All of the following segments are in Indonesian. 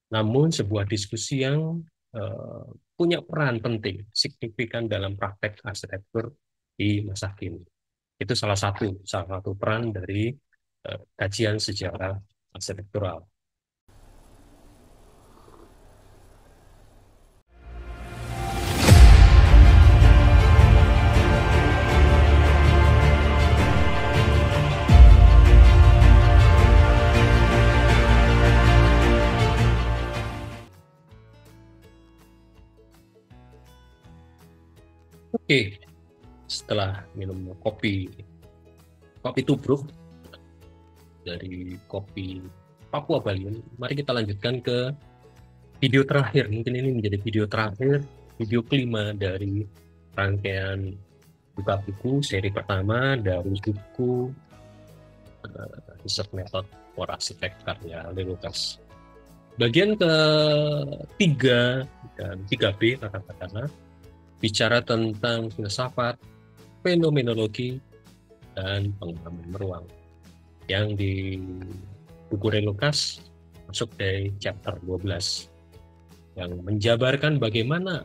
namun sebuah diskusi yang punya peran penting, signifikan dalam praktek arsitektur di masa kini. Itu salah satu peran dari kajian sejarah arsitektural. Oke, setelah minum kopi tubruk dari kopi Papua Bali, mari kita lanjutkan ke video terakhir. Mungkin ini menjadi video terakhir, video kelima dari rangkaian buka buku seri pertama dari buku Research Method for Architect karya Lelukas. Bagian ketiga dan 3B katakanlah bicara tentang filsafat, fenomenologi, dan pengalaman ruang. Yang di buku Lelukas masuk dari chapter 12 yang menjabarkan bagaimana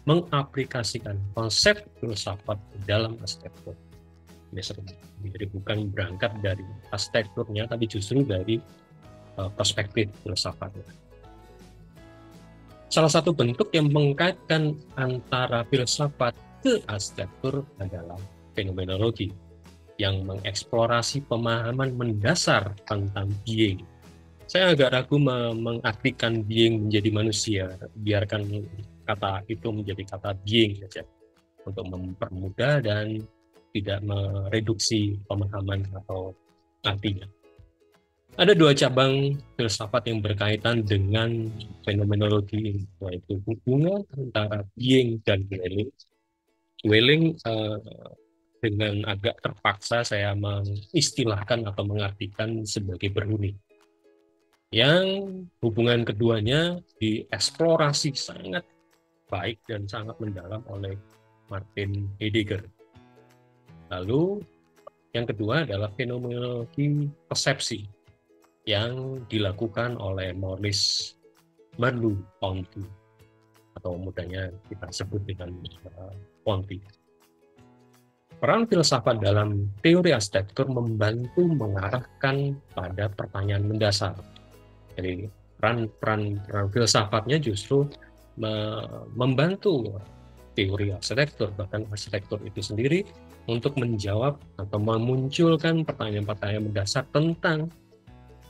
mengaplikasikan konsep filsafat dalam arsitektur. Jadi bukan berangkat dari arsitekturnya, tapi justru dari perspektif filsafatnya. Salah satu bentuk yang mengkaitkan antara filsafat ke arsitektur adalah fenomenologi, yang mengeksplorasi pemahaman mendasar tentang being. Saya agak ragu mengartikan being menjadi manusia, biarkan kata itu menjadi kata being saja, untuk mempermudah dan tidak mereduksi pemahaman atau artinya. Ada dua cabang filsafat yang berkaitan dengan fenomenologi, yaitu hubungan antara being dan dwelling. Dwelling dengan agak terpaksa saya mengistilahkan atau mengartikan sebagai berhuni. Yang hubungan keduanya dieksplorasi sangat baik dan sangat mendalam oleh Martin Heidegger. Lalu yang kedua adalah fenomenologi persepsi yang dilakukan oleh Maurice Merleau-Ponty, atau mudahnya kita sebut dengan Ponty. Peran filsafat dalam teori arsitektur membantu mengarahkan pada pertanyaan mendasar. Jadi peran filsafatnya justru membantu teori arsitektur, bahkan arsitektur itu sendiri, untuk menjawab atau memunculkan pertanyaan-pertanyaan mendasar tentang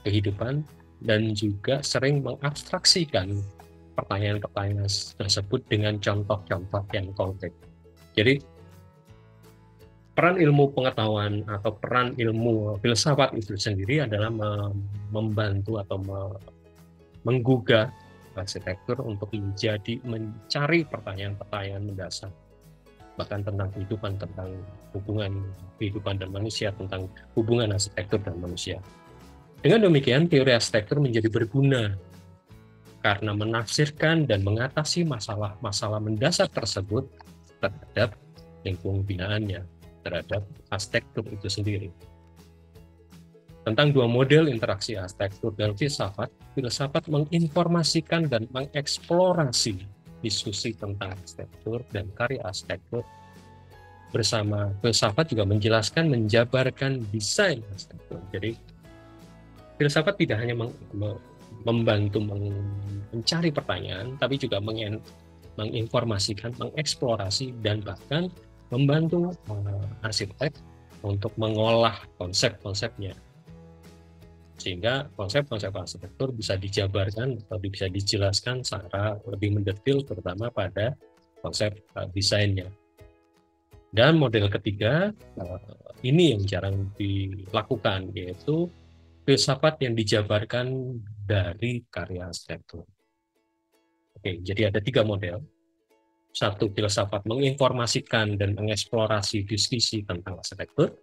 kehidupan, dan juga sering mengabstraksikan pertanyaan-pertanyaan tersebut dengan contoh-contoh yang konkret. Jadi peran ilmu pengetahuan atau peran ilmu filsafat itu sendiri adalah membantu atau menggugah arsitektur untuk mencari pertanyaan-pertanyaan mendasar, bahkan tentang kehidupan, tentang hubungan kehidupan dan manusia, tentang hubungan arsitektur dan manusia. Dengan demikian, teori arsitektur menjadi berguna karena menafsirkan dan mengatasi masalah-masalah mendasar tersebut terhadap lingkungan binaannya, terhadap arsitektur itu sendiri. Tentang dua model interaksi arsitektur dan filsafat menginformasikan dan mengeksplorasi diskusi tentang arsitektur dan karya arsitektur. Bersama filsafat juga menjelaskan, menjabarkan desain arsitektur. Jadi filsafat tidak hanya membantu mencari pertanyaan, tapi juga menginformasikan, mengeksplorasi, dan bahkan membantu arsitek untuk mengolah konsep-konsepnya. Sehingga konsep-konsep arsitektur bisa dijabarkan atau bisa dijelaskan secara lebih mendetail, terutama pada konsep desainnya. Dan model ketiga, ini yang jarang dilakukan, yaitu filsafat yang dijabarkan dari karya arsitektur. Oke, jadi ada 3 model. Satu, filsafat menginformasikan dan mengeksplorasi diskusi tentang arsitektur.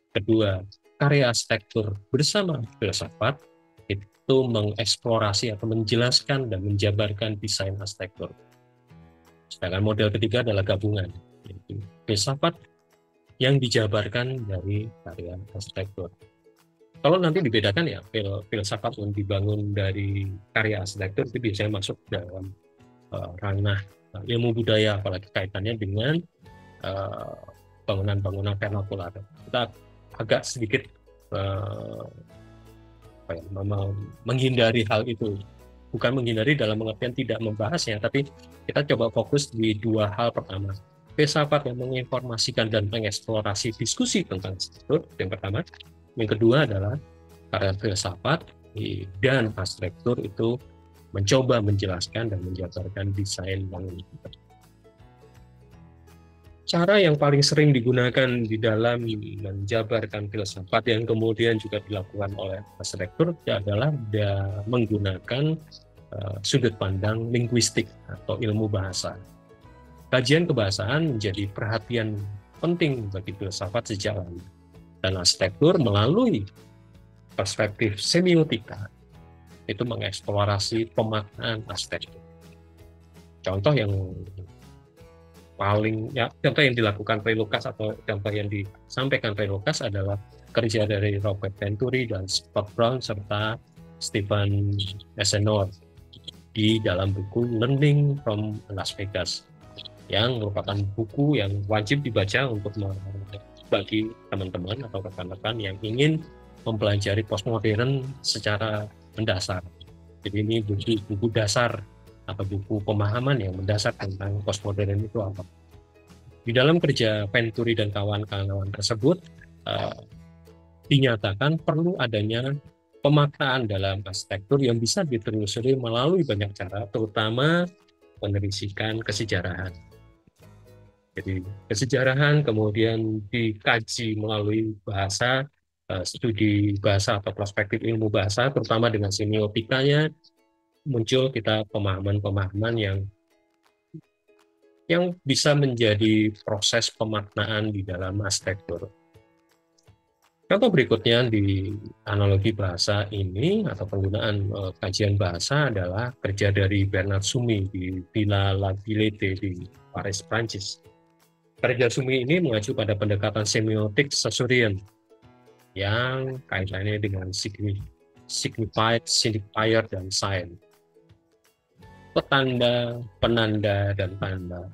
Kedua, karya arsitektur bersama filsafat itu mengeksplorasi atau menjelaskan dan menjabarkan desain arsitektur. Sedangkan model ketiga adalah gabungan, yaitu filsafat yang dijabarkan dari karya arsitektur. Kalau nanti dibedakan ya, filsafat yang dibangun dari karya arsitektur itu biasanya masuk dalam ranah ilmu budaya, apalagi kaitannya dengan bangunan-bangunan vernakular. Kita agak sedikit menghindari hal itu. Bukan menghindari dalam pengertian tidak membahasnya, tapi kita coba fokus di dua hal. Pertama, filsafat yang menginformasikan dan mengeksplorasi diskusi tentang arsitektur, yang pertama. Yang kedua adalah karya filsafat dan arsitektur itu mencoba menjelaskan dan menjabarkan desain bangunan. Cara yang paling sering digunakan di dalam menjabarkan filsafat yang kemudian juga dilakukan oleh arsitektur adalah menggunakan sudut pandang linguistik atau ilmu bahasa. Kajian kebahasaan menjadi perhatian penting bagi filsafat sejak lama, dan arsitektur melalui perspektif semiotika itu mengeksplorasi pemaknaan arsitektur. Contoh yang contoh yang dilakukan Ray Lucas atau contoh yang disampaikan Ray Lucas adalah kerja dari Robert Venturi dan Scott Brown serta Stephen Essenor di dalam buku Learning from Las Vegas, yang merupakan buku yang wajib dibaca untuk bagi teman-teman atau rekan-rekan yang ingin mempelajari postmodern secara mendasar. Jadi ini buku dasar atau buku pemahaman yang mendasar tentang postmodern itu apa. Di dalam kerja Venturi dan kawan-kawan tersebut dinyatakan perlu adanya pemaknaan dalam arsitektur yang bisa ditelusuri melalui banyak cara, terutama menerisikan kesejarahan. Jadi kesejarahan kemudian dikaji melalui bahasa, studi bahasa atau perspektif ilmu bahasa, terutama dengan semiotikanya, muncul kita pemahaman-pemahaman yang bisa menjadi proses pemaknaan di dalam arsitektur. Contoh berikutnya di analogi bahasa ini atau penggunaan kajian bahasa adalah kerja dari Bernard Sumi di Villa La Villette di Paris, Prancis. Kerja Sumi ini mengacu pada pendekatan semiotik Saussurean yang kaitannya dengan signified, signifier, dan sign. Petanda, penanda, dan tanda.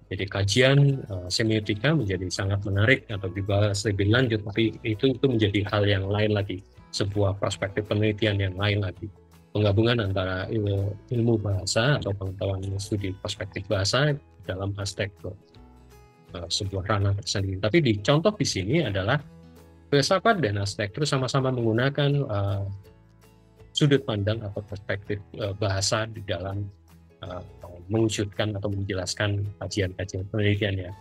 Jadi kajian semiotika menjadi sangat menarik atau dibahas lebih lanjut, tapi itu menjadi hal yang lain lagi, sebuah perspektif penelitian yang lain lagi. Penggabungan antara ilmu bahasa atau pengetahuan studi perspektif bahasa dalam arsitektur, sebuah ranah tersendiri. Tapi contoh di sini adalah filsafat dan arsitektur sama-sama menggunakan sudut pandang atau perspektif bahasa di dalam mewujudkan atau menjelaskan kajian-kajian penelitiannya.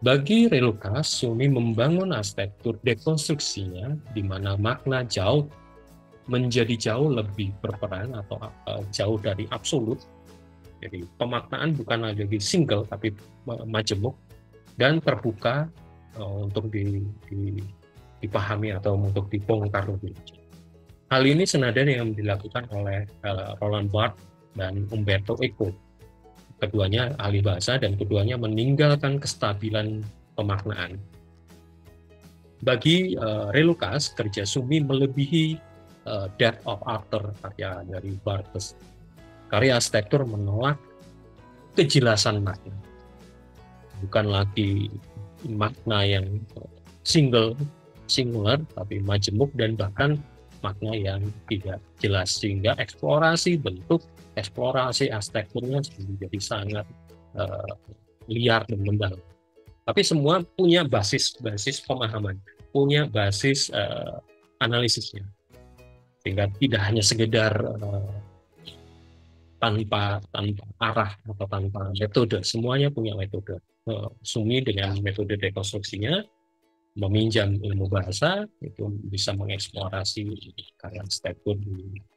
Bagi Ray Lucas, Sumi membangun arsitektur dekonstruksinya di mana makna menjadi jauh lebih berperan atau jauh dari absolut. Jadi pemaknaan bukan lagi single tapi majemuk dan terbuka untuk dipahami atau untuk dibongkar lebih. Hal ini senada yang dilakukan oleh Roland Barthes dan Umberto Eco. Keduanya ahli bahasa dan keduanya meninggalkan kestabilan pemaknaan. Bagi Ray Lucas, kerja Sumi melebihi Death of Arthur, karya dari Barthes. Karya arsitektur menolak kejelasan makna. Bukan lagi makna yang singular, tapi majemuk dan bahkan makna yang tidak jelas, sehingga eksplorasi bentuk, eksplorasi arsitekturnya menjadi sangat liar dan mendalam. Tapi semua punya basis pemahaman, punya basis analisisnya, sehingga tidak hanya sekedar tanpa arah atau tanpa metode, semuanya punya metode. Sumi dengan metode dekonstruksinya meminjam ilmu bahasa itu bisa mengeksplorasi karya arsitektur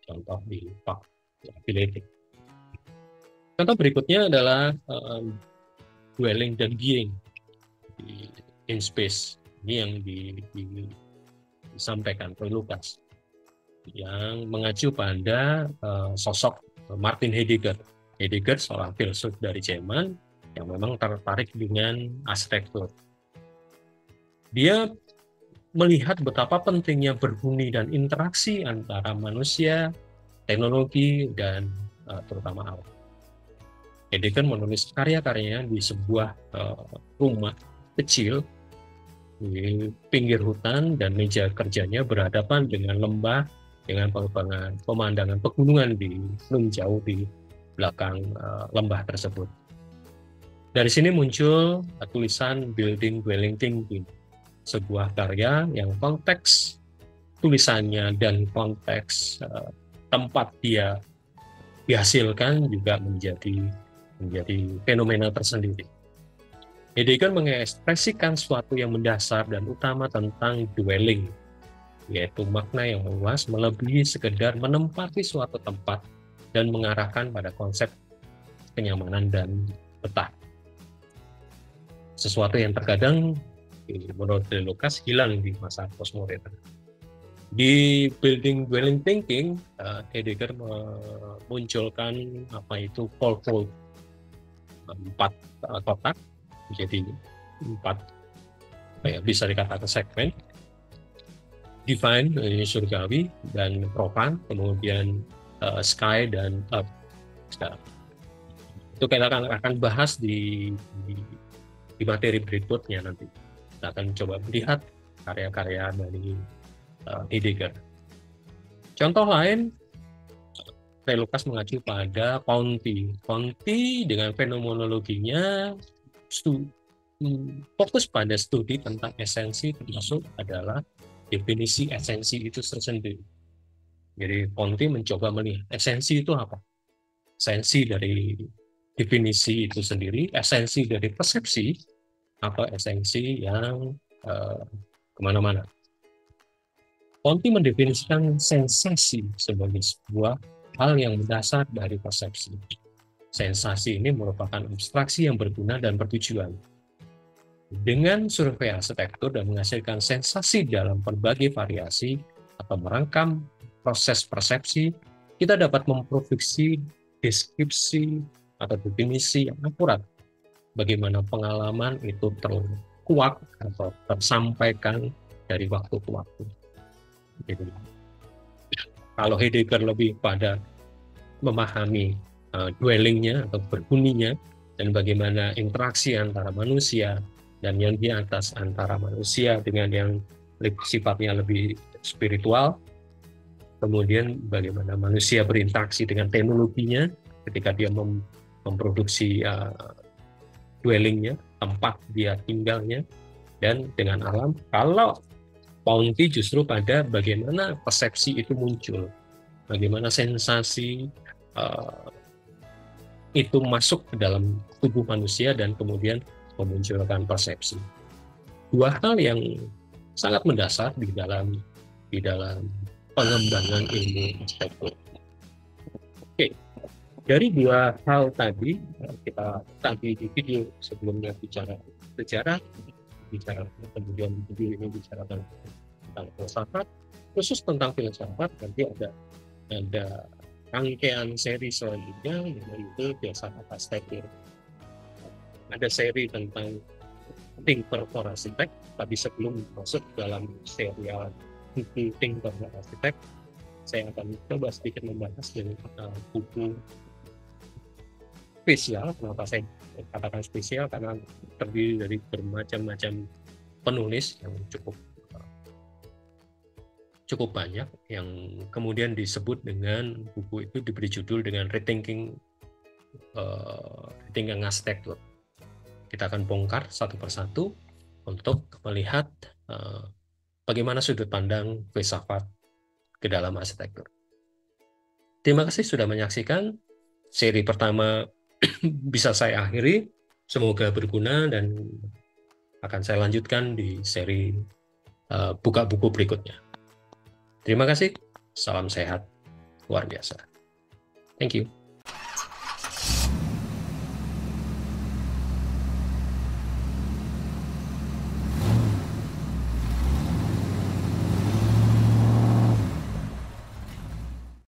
contoh di Villette. Contoh berikutnya adalah dwelling dan being in space. Ini yang disampaikan Ray Lucas yang mengacu pada sosok Martin Heidegger. Heidegger seorang filsuf dari Jerman yang memang tertarik dengan arsitektur. Dia melihat betapa pentingnya berhuni dan interaksi antara manusia, teknologi, dan terutama alam. Heidegger menulis karya-karyanya di sebuah rumah kecil di pinggir hutan, dan meja kerjanya berhadapan dengan lembah dengan pemandangan pegunungan di jauh di belakang lembah tersebut. Dari sini muncul tulisan Building Dwelling Thinking, sebuah karya yang konteks tulisannya dan konteks tempat dia dihasilkan juga menjadi fenomena tersendiri. Heidegger mengekspresikan sesuatu yang mendasar dan utama tentang dwelling, yaitu makna yang luas melebihi sekedar menempati suatu tempat dan mengarahkan pada konsep kenyamanan dan betah. Sesuatu yang terkadang menurut Lukács hilang di masa postmodern. Di Building Dwelling Thinking, Heidegger memunculkan apa itu fourfold, 4 kotak, jadi 4 bisa dikatakan segmen: divine, surgawi, dan profan, kemudian sky dan earth. Itu kita akan bahas di materi berikutnya nanti. Kita akan coba melihat karya-karya dari Heidegger. Contoh lain, Lukács mengacu pada Ponti. Ponti dengan fenomenologinya fokus pada studi tentang esensi, termasuk adalah definisi esensi itu tersendiri. Jadi Ponti mencoba melihat esensi itu apa? Esensi dari definisi itu sendiri, esensi dari persepsi, atau esensi yang kemana-mana. Ponti mendefinisikan sensasi sebagai sebuah hal yang mendasar dari persepsi. Sensasi ini merupakan abstraksi yang berguna dan bertujuan. Dengan survei arsitektur dan menghasilkan sensasi dalam berbagai variasi atau merangkam proses persepsi, kita dapat memproduksi deskripsi atau definisi yang akurat bagaimana pengalaman itu terkuak atau tersampaikan dari waktu ke waktu. Jadi, kalau Heidegger lebih pada memahami dwellingnya atau berhuninya dan bagaimana interaksi antara manusia dan yang di atas antara manusia dengan yang sifatnya lebih spiritual, kemudian bagaimana manusia berinteraksi dengan teknologinya ketika dia memproduksi dwellingnya, tempat dia tinggalnya, dan dengan alam. Kalau Ponti justru pada bagaimana persepsi itu muncul, bagaimana sensasi itu masuk ke dalam tubuh manusia dan kemudian memunculkan persepsi. Dua hal yang sangat mendasar di dalam pengembangan ilmu arsitektur. Oke, dari dua hal tadi, kita tadi di video sebelumnya bicara sejarah, kemudian video ini bicara tentang filsafat. Khusus tentang filsafat, nanti ada rangkaian seri selanjutnya, yaitu filsafat arsitektur. Ada seri tentang Thinker for Architect, tapi sebelum masuk dalam serial Thinker for Architect, saya akan coba sedikit membahas dengan buku spesial. Kenapa saya katakan spesial? Karena terdiri dari bermacam-macam penulis yang cukup banyak, yang kemudian disebut dengan buku itu diberi judul dengan Rethinking Arsitektur. Kita akan bongkar satu persatu untuk melihat bagaimana sudut pandang filsafat ke dalam arsitektur. Terima kasih sudah menyaksikan seri pertama. Bisa saya akhiri, semoga berguna, dan akan saya lanjutkan di seri buka buku berikutnya. Terima kasih, salam sehat luar biasa. Thank you.